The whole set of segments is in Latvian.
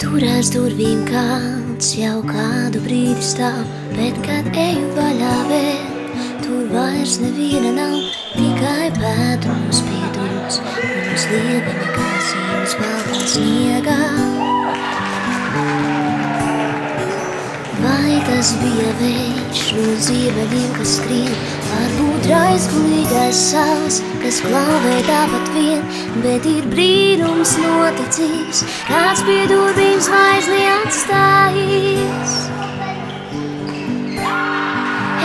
Tur aiz durvīm kāds jau kādu brīdi stāv, bet kad eju vaļā vēl, tur vairs neviena nav, tikai pēdu nospiedumus, un uz lieveņa kā ziemas baltā sniegā. Vai tas bija vējš no ziemeļiem, kas skrien, varbūt raizgulīgais sals, kas klauvē tāpat vien, bet ir brīnums noticis, kāds pie durvīm zvaigzni atstājis.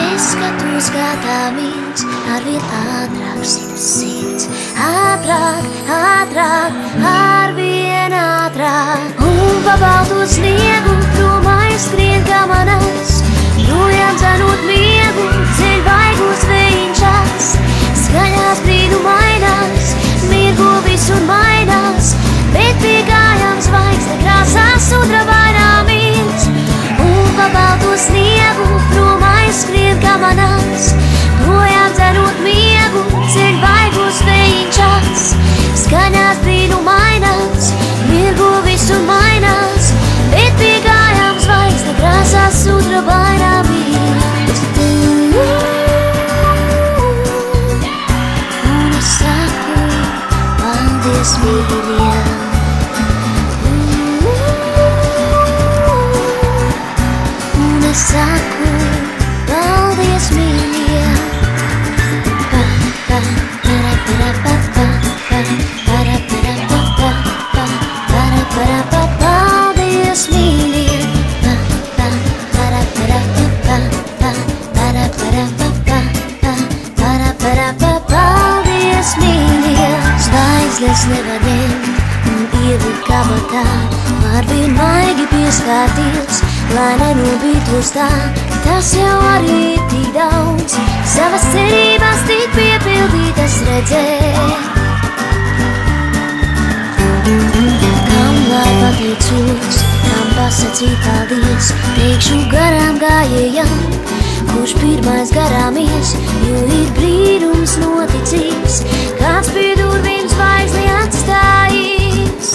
Es skatos, kā tā mīns, arvien ātrāk sitas sirds, ātrāk, ātrāk, arvien ātrāk, un pa balto sniegu prom aizskrien kā manas, projām dzenot miegu, ceļ vaigus vējiņšās, skaļās brīnumainās, mirgo visur mainās, bet pie kājām zvaigzne krāsās sudraba vainā mīns, un pa balto sniegu prom aizskrien kā manas, projām dzenot miegu, ceļ vaigus vējiņšās, skaļās brīnumainās, mirgo visur mainās, bet pie kājām zvaigzne krāsās sudraba vainā mīns. Un es saku, paldies mīļie. Un es saku, paldies mīļie. Pa, pa, para, para, pa, pa, pa, para, para, pa, pa, pa, para, para, pa, paldies mīļie. Pa, pa, para, para, pa, pa, pa, para, para, pa, pa, pa, para, para, pa, paldies mīļie. Zvaigznes nevar ņemt un ievilkt kabatā, arvien maigi pieskārties, lai nenobītos tā, tas jau arī ir tik daudz, savas cerības tik piepildītas redzēt. Kam lai pateicos, kam pasacīt paldies, teikšu garām gājējam, kurš pirmais garām ies, jo ir brīnums noticis, kāds pie durvīm zvaigzni atstājis.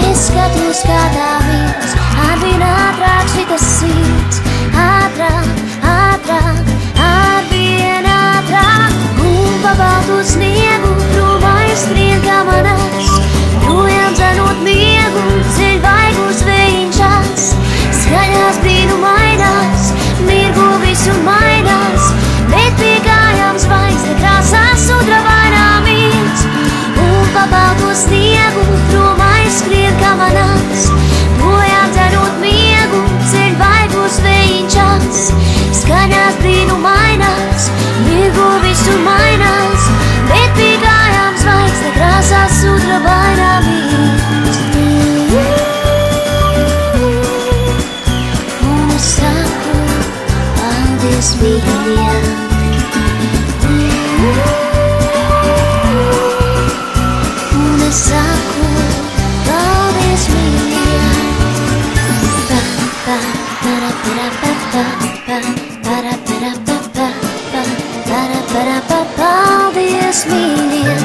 Es skatos, kā tā mīns, arvien ātrāk šitas sirds, ātrāk, ātrāk, arvien ātrāk, un pa balto sniegu prom aizskrien kā manas, projām dzenot miegu, ceļ vaigus vējiņšās, skaļās brīnumainās, mirgo visur mainās, bet pie kājām zvaigzne krāsās sudraba vainā mīns, un pa balto sniegu prom aizskrien kā manas, projām dzenot miegu, ceļ vaigus vējiņšās, skaļās brīnumainās, mirgo visur mainās, bet pie kājām zvaigzne krāsās sudraba vainā mīns. Un es saku, paldies mīļie. Un es saku, paldies mīļie. Pa, pa, para, para, pa, pa, pa, para, para, pa, pa, pa, para, para, pa, paldies mīļie.